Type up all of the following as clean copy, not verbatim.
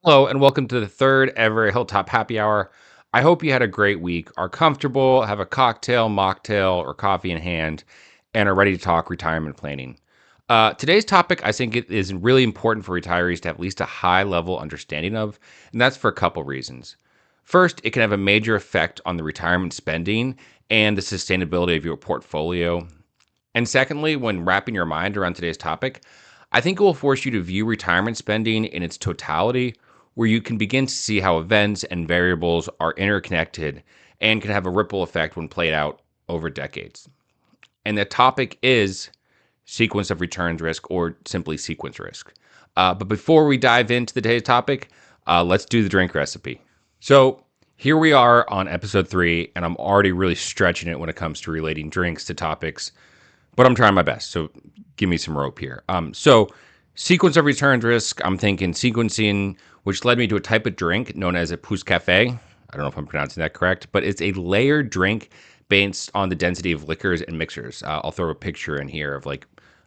Hello, and welcome to the third ever Hilltop Happy Hour. I hope you had a great week, are comfortable, have a cocktail, mocktail, or coffee in hand, and are ready to talk retirement planning. Today's topic, I think it is really important for retirees to have at least a high level understanding of, and that's for a couple reasons. First, it can have a major effect on the retirement spending and the sustainability of your portfolio. And secondly, when wrapping your mind around today's topic, I think it will force you to view retirement spending in its totality, where you can begin to see how events and variables are interconnected and can have a ripple effect when played out over decades. And the topic is sequence of returns risk, or simply sequence risk. But before we dive into today's topic, let's do the drink recipe. So here we are on episode 3, and I'm already really stretching it when it comes to relating drinks to topics, but I'm trying my best. So give me some rope here. So sequence of returns risk, I'm thinking sequencing, which led me to a type of drink known as a pousse cafe. I don't know if I'm pronouncing that correct, but it's a layered drink based on the density of liquors and mixers. I'll throw a picture in here of like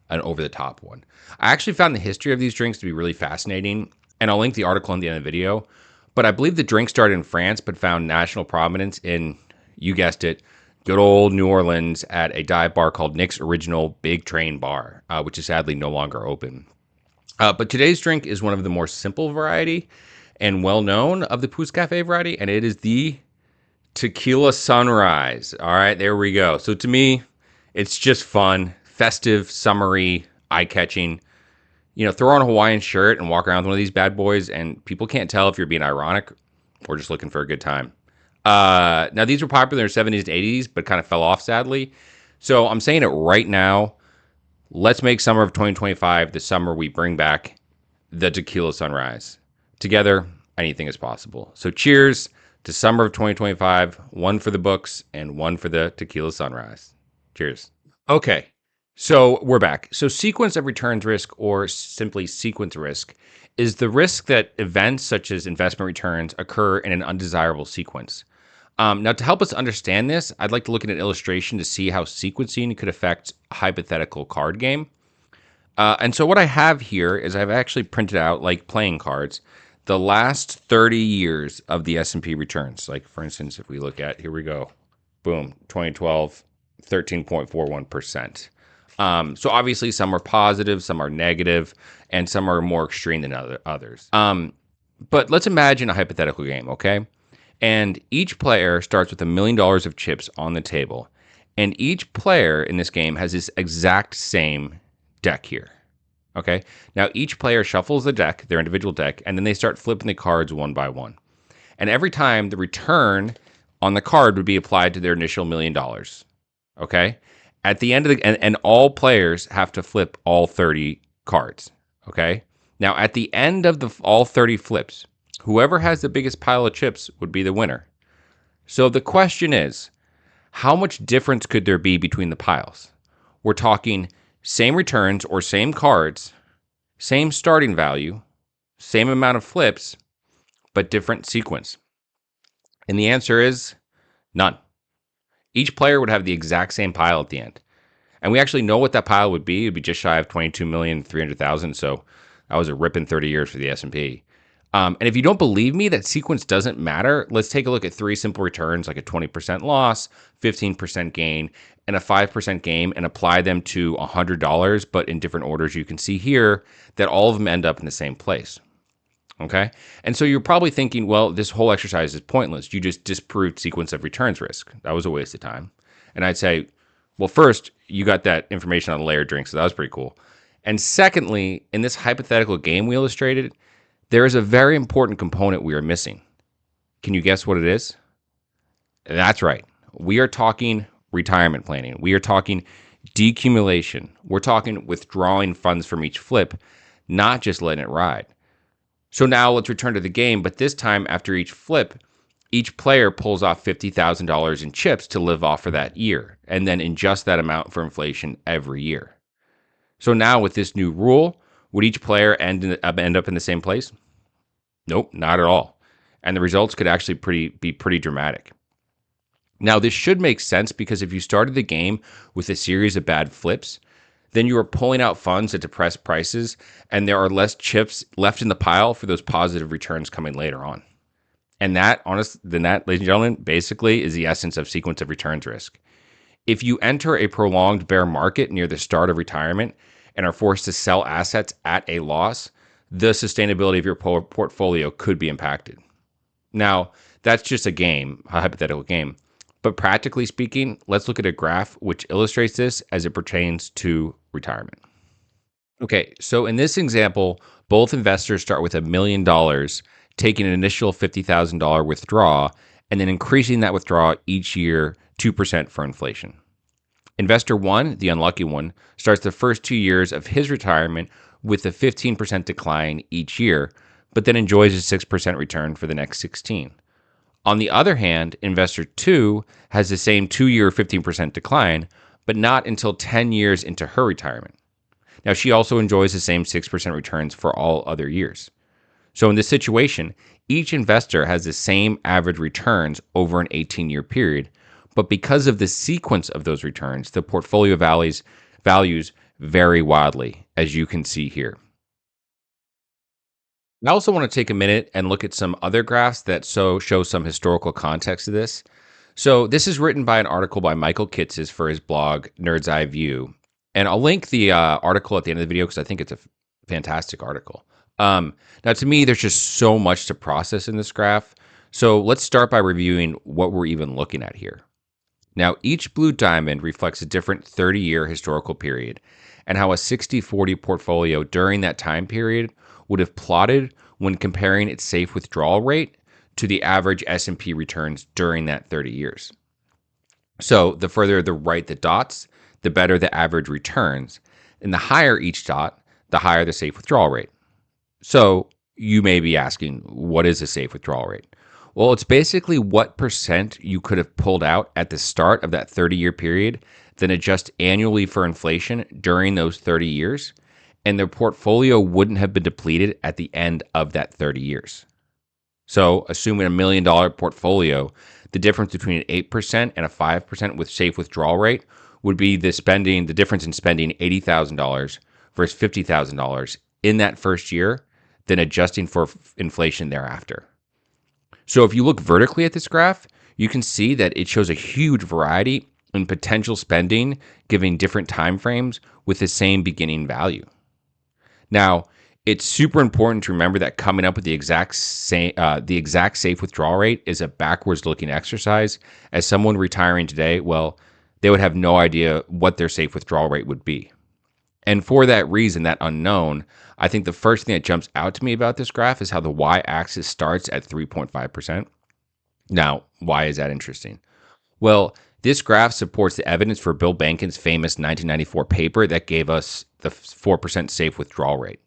an over the top one. I actually found the history of these drinks to be really fascinating, and I'll link the article in the end of the video. But I believe the drink started in France, but found national prominence in, you guessed it, good old New Orleans at a dive bar called Nick's Original Big Train Bar, which is sadly no longer open. But today's drink is one of the more simple variety and well known of the Pousse Cafe variety, and it is the Tequila Sunrise. All right, there we go. So to me, it's just fun, festive, summery, eye catching. Throw on a Hawaiian shirt and walk around with one of these bad boys, and people can't tell if you're being ironic or just looking for a good time. Now, these were popular in the 70s and 80s, but kind of fell off, sadly. So I'm saying it right now. Let's make summer of 2025 the summer we bring back the Tequila Sunrise. Together, anything is possible. So cheers to summer of 2025. One for the books and one for the Tequila Sunrise. Cheers. Okay, so we're back. So sequence of returns risk, or simply sequence risk, is the risk that events such as investment returns occur in an undesirable sequence. Now, to help us understand this, I'd like to look at an illustration to see how sequencing could affect a hypothetical card game. And so what I have here is I've actually printed out, like playing cards, the last 30 years of the S&P returns. Like, for instance, if we look at, here we go, boom, 2012, 13.41%. So obviously some are positive, some are negative, and some are more extreme than others. But let's imagine a hypothetical game, okay? And each player starts with $1 million of chips on the table. And each player in this game has this exact same deck here. Okay. Now, each player shuffles the deck, their individual deck, and then they start flipping the cards one by one. And every time the return on the card would be applied to their initial $1 million. Okay. At the end of and all players have to flip all 30 cards. Okay. Now, at the end of all 30 flips, whoever has the biggest pile of chips would be the winner. So the question is, how much difference could there be between the piles? We're talking same returns or same cards, same starting value, same amount of flips, but different sequence. And the answer is none. Each player would have the exact same pile at the end. And we actually know what that pile would be. It would be just shy of 22,300,000. So that was a ripping 30 years for the S&P. And if you don't believe me that sequence doesn't matter, let's take a look at 3 simple returns, like a 20% loss, 15% gain, and a 5% gain, and apply them to $100, but in different orders. You can see here that all of them end up in the same place. Okay? And so you're probably thinking, well, this whole exercise is pointless. You just disproved sequence of returns risk. That was a waste of time. And I'd say, well, first, you got that information on the layered drink, so that was pretty cool. And secondly, in this hypothetical game we illustrated, there is a very important component we are missing. Can you guess what it is? That's right. We are talking retirement planning. We are talking decumulation. We're talking withdrawing funds from each flip, not just letting it ride. So now let's return to the game, but this time after each flip, each player pulls off $50,000 in chips to live off for that year, and then adjust that amount for inflation every year. So now with this new rule, would each player end up in the same place? Nope, not at all. And the results could actually be pretty dramatic. Now, this should make sense because if you started the game with a series of bad flips, then you are pulling out funds at depressed prices, and there are less chips left in the pile for those positive returns coming later on. And that, ladies and gentlemen, basically is the essence of sequence of returns risk. If you enter a prolonged bear market near the start of retirement and are forced to sell assets at a loss, the sustainability of your portfolio could be impacted. Now, that's just a hypothetical game. But practically speaking, let's look at a graph which illustrates this as it pertains to retirement. Okay, so in this example, both investors start with $1 million, taking an initial $50,000 withdrawal, and then increasing that withdrawal each year 2% for inflation. Investor one, the unlucky one, starts the first 2 years of his retirement with a 15% decline each year, but then enjoys a 6% return for the next 16. On the other hand, investor two has the same 2 year 15% decline, but not until 10 years into her retirement. Now, she also enjoys the same 6% returns for all other years. So, in this situation, each investor has the same average returns over an 18-year period, but because of the sequence of those returns, the portfolio values vary wildly, as you can see here. I also want to take a minute and look at some other graphs that show some historical context to this. So this is written by an article by Michael Kitces for his blog Nerd's Eye View, and I'll link the article at the end of the video because I think it's a fantastic article. Now, to me, there's just so much to process in this graph. So let's start by reviewing what we're even looking at here. Now, each blue diamond reflects a different 30-year historical period and how a 60/40 portfolio during that time period would have plotted when comparing its safe withdrawal rate to the average S&P returns during that 30 years. So, the further the right the dots, the better the average returns, and the higher each dot, the higher the safe withdrawal rate. So, you may be asking, what is a safe withdrawal rate? Well, it's basically what percent you could have pulled out at the start of that 30-year period, then adjust annually for inflation during those 30 years, and the portfolio wouldn't have been depleted at the end of that 30 years. So, assuming $1 million portfolio, the difference between an 8% and a 5% with safe withdrawal rate would be the difference in spending $80,000 versus $50,000 in that first year, then adjusting for inflation thereafter. So if you look vertically at this graph, you can see that it shows a huge variety in potential spending, giving different time frames with the same beginning value. Now, it's super important to remember that coming up with the exact safe withdrawal rate is a backwards-looking exercise. As someone retiring today, well, they would have no idea what their safe withdrawal rate would be. And for that reason, that unknown, I think the first thing that jumps out to me about this graph is how the y-axis starts at 3.5%. Now, why is that interesting? Well, this graph supports the evidence for Bill Bankin's famous 1994 paper that gave us the 4% safe withdrawal rate.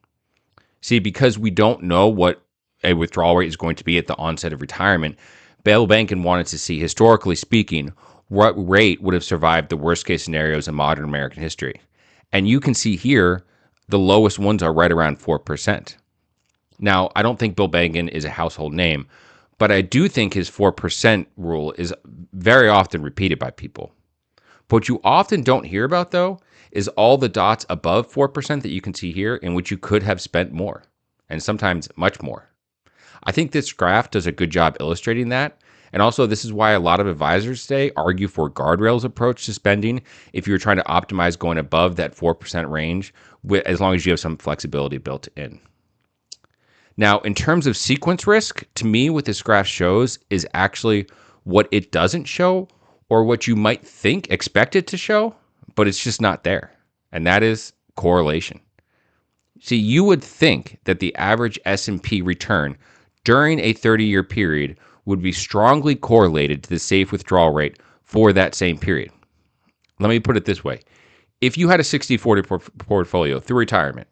See, because we don't know what a withdrawal rate is going to be at the onset of retirement, Bill Bankin wanted to see, historically speaking, what rate would have survived the worst case scenarios in modern American history. And you can see here, the lowest ones are right around 4%. Now, I don't think Bill Bankin is a household name, but I do think his 4% rule is very often repeated by people. But what you often don't hear about, though, is all the dots above 4% that you can see here in which you could have spent more, and sometimes much more. I think this graph does a good job illustrating that. And also, this is why a lot of advisors today argue for guardrails approach to spending if you're trying to optimize going above that 4% range, as long as you have some flexibility built in. Now, in terms of sequence risk, to me, what this graph shows is actually what it doesn't show, or what you might expect it to show, but it's just not there. And that is correlation. See, you would think that the average S&P return during a 30-year period would be strongly correlated to the safe withdrawal rate for that same period. Let me put it this way. If you had a 60/40 portfolio through retirement,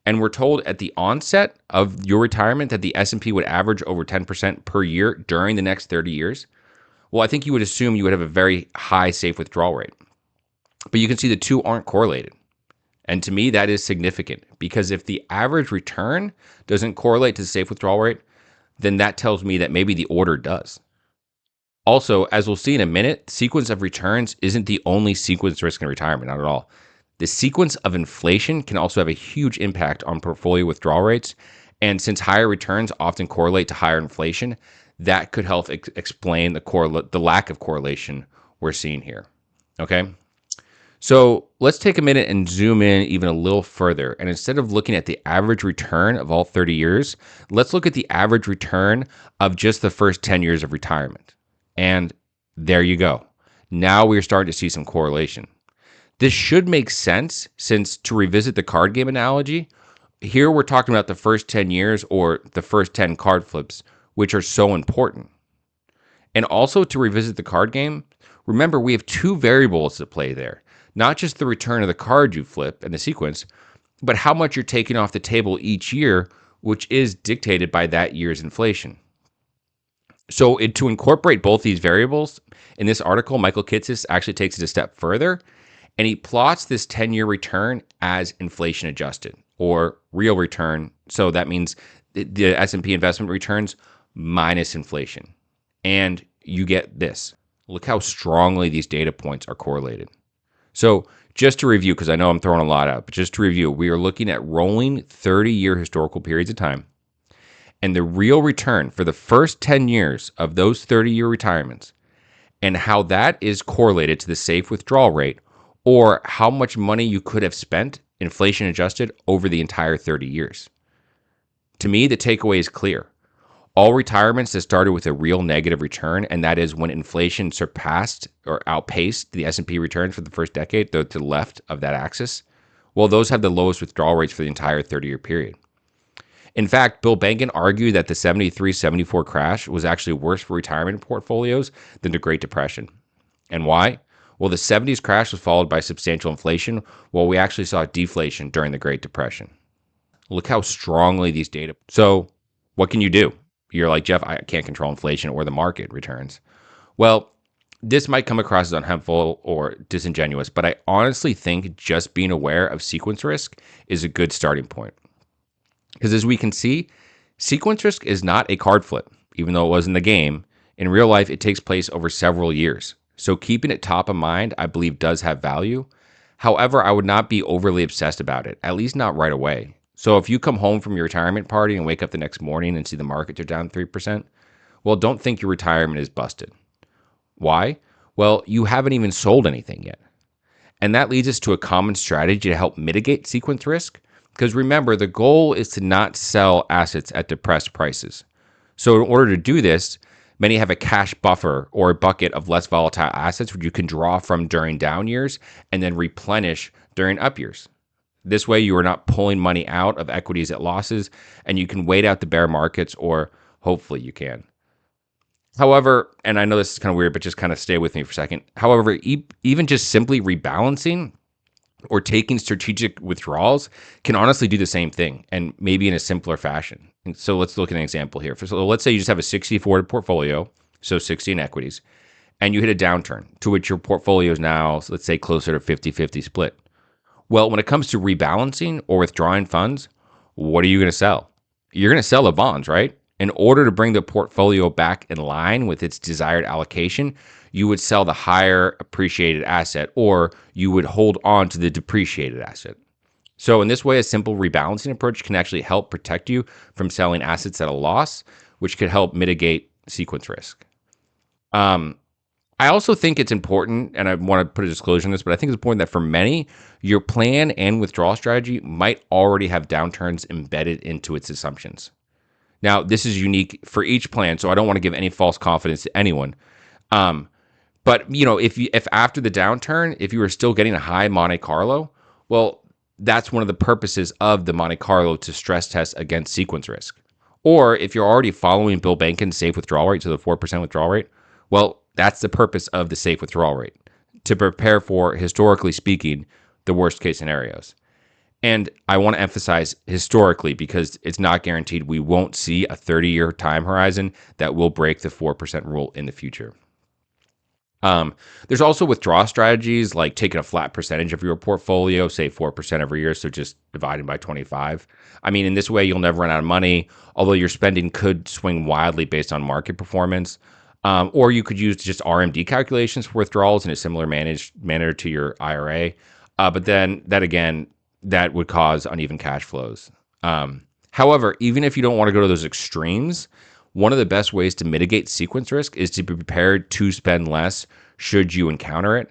and were told at the onset of your retirement that the S&P would average over 10% per year during the next 30 years, well, I think you would assume you would have a very high safe withdrawal rate. But you can see the two aren't correlated. And to me, that is significant, because if the average return doesn't correlate to the safe withdrawal rate, then that tells me that maybe the order does. Also, as we'll see in a minute, sequence of returns isn't the only sequence risk in retirement, not at all. The sequence of inflation can also have a huge impact on portfolio withdrawal rates. And since higher returns often correlate to higher inflation, that could help explain the lack of correlation we're seeing here. Okay. So let's take a minute and zoom in even a little further. And instead of looking at the average return of all 30 years, let's look at the average return of just the first 10 years of retirement. And there you go. Now we're starting to see some correlation. This should make sense since, to revisit the card game analogy, here we're talking about the first 10 years or the first 10 card flips, which are so important. And also to revisit the card game, remember we have two variables at play there. Not just the return of the card you flip and the sequence, but how much you're taking off the table each year, which is dictated by that year's inflation. So to incorporate both these variables, in this article, Michael Kitces actually takes it a step further, and he plots this 10-year return as inflation adjusted or real return. So that means the S&P investment returns minus inflation. And you get this. Look how strongly these data points are correlated. So just to review, because I know I'm throwing a lot out, but just to review, we are looking at rolling 30-year historical periods of time. And the real return for the first 10 years of those 30-year retirements and how that is correlated to the safe withdrawal rate or how much money you could have spent, inflation adjusted, over the entire 30 years. To me, the takeaway is clear. All retirements that started with a real negative return, and that is when inflation surpassed or outpaced the S&P returns for the first decade, to the left of that axis, well, those have the lowest withdrawal rates for the entire 30-year period. In fact, Bill Bengen argued that the 73-74 crash was actually worse for retirement portfolios than the Great Depression. And why? Well, the 70s crash was followed by substantial inflation, while we actually saw deflation during the Great Depression. Look how strongly these data. So what can you do? You're like, Jeff, I can't control inflation or the market returns. Well, this might come across as unhelpful or disingenuous, but I honestly think just being aware of sequence risk is a good starting point. Because as we can see, sequence risk is not a card flip, even though it was in the game. In real life, it takes place over several years. So keeping it top of mind, I believe, does have value. However, I would not be overly obsessed about it, at least not right away. So if you come home from your retirement party and wake up the next morning and see the markets are down 3%, well, don't think your retirement is busted. Why? Well, you haven't even sold anything yet. And that leads us to a common strategy to help mitigate sequence risk. Because remember, the goal is to not sell assets at depressed prices. So in order to do this, many have a cash buffer or a bucket of less volatile assets which you can draw from during down years and then replenish during up years. This way, you are not pulling money out of equities at losses, and you can wait out the bear markets, or hopefully you can. However, and I know this is kind of weird, but just kind of stay with me for a second. However, even just simply rebalancing or taking strategic withdrawals can honestly do the same thing, and maybe in a simpler fashion. And so let's look at an example here. So let's say you just have a 60-40 portfolio, so 60 in equities, and you hit a downturn to which your portfolio is now, let's say, closer to 50-50 split. Well, when it comes to rebalancing or withdrawing funds, what are you going to sell? You're going to sell the bonds, right? In order to bring the portfolio back in line with its desired allocation, you would sell the higher appreciated asset or you would hold on to the depreciated asset. So in this way, a simple rebalancing approach can actually help protect you from selling assets at a loss, which could help mitigate sequence risk. I also think it's important, and I want to put a disclosure on this, but I think it's important that for many, your plan and withdrawal strategy might already have downturns embedded into its assumptions. Now, this is unique for each plan, so I don't want to give any false confidence to anyone. But if after the downturn, if you were still getting a high Monte Carlo, well, that's one of the purposes of the Monte Carlo to stress test against sequence risk. Or if you're already following Bill Benken's safe withdrawal rate, so the 4% withdrawal rate, well, that's the purpose of the safe withdrawal rate, to prepare for, historically speaking, the worst case scenarios. And I want to emphasize historically because it's not guaranteed we won't see a 30-year time horizon that will break the 4% rule in the future. There's also withdrawal strategies like taking a flat percentage of your portfolio, say 4% every year, so just dividing by 25. I mean, in this way, you'll never run out of money, although your spending could swing wildly based on market performance. Or you could use just RMD calculations for withdrawals in a similar manner to your IRA. But then that again, that would cause uneven cash flows. However, even if you don't want to go to those extremes, one of the best ways to mitigate sequence risk is to be prepared to spend less should you encounter it.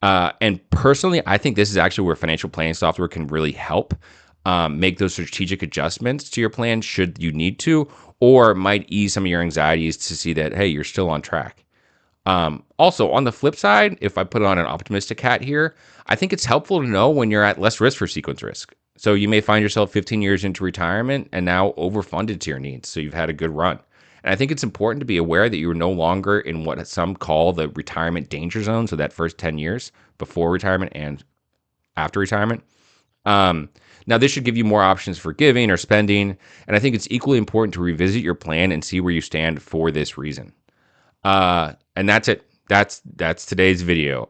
And personally, I think this is actually where financial planning software can really help make those strategic adjustments to your plan should you need to, or might ease some of your anxieties to see that, hey, you're still on track. Also, on the flip side, if I put on an optimistic hat here, I think it's helpful to know when you're at less risk for sequence risk. So you may find yourself 15 years into retirement and now overfunded to your needs. So you've had a good run. And I think it's important to be aware that you're no longer in what some call the retirement danger zone. So that first 10 years before retirement and after retirement. Um, Now, this should give you more options for giving or spending. And I think it's equally important to revisit your plan and see where you stand for this reason. And that's it. That's today's video.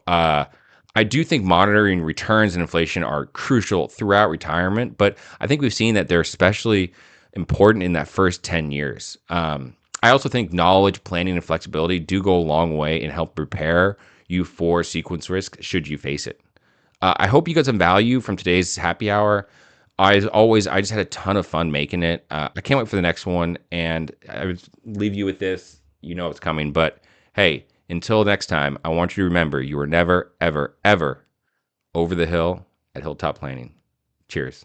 I do think monitoring returns and inflation are crucial throughout retirement, but I think we've seen that they're especially important in that first 10 years. I also think knowledge, planning, and flexibility do go a long way in help prepare you for sequence risk should you face it. I hope you got some value from today's happy hour. As always, I just had a ton of fun making it. I can't wait for the next one, and I would leave you with this. You know it's coming, but hey, until next time, I want you to remember you are never, ever, ever over the hill at Hilltop Planning. Cheers.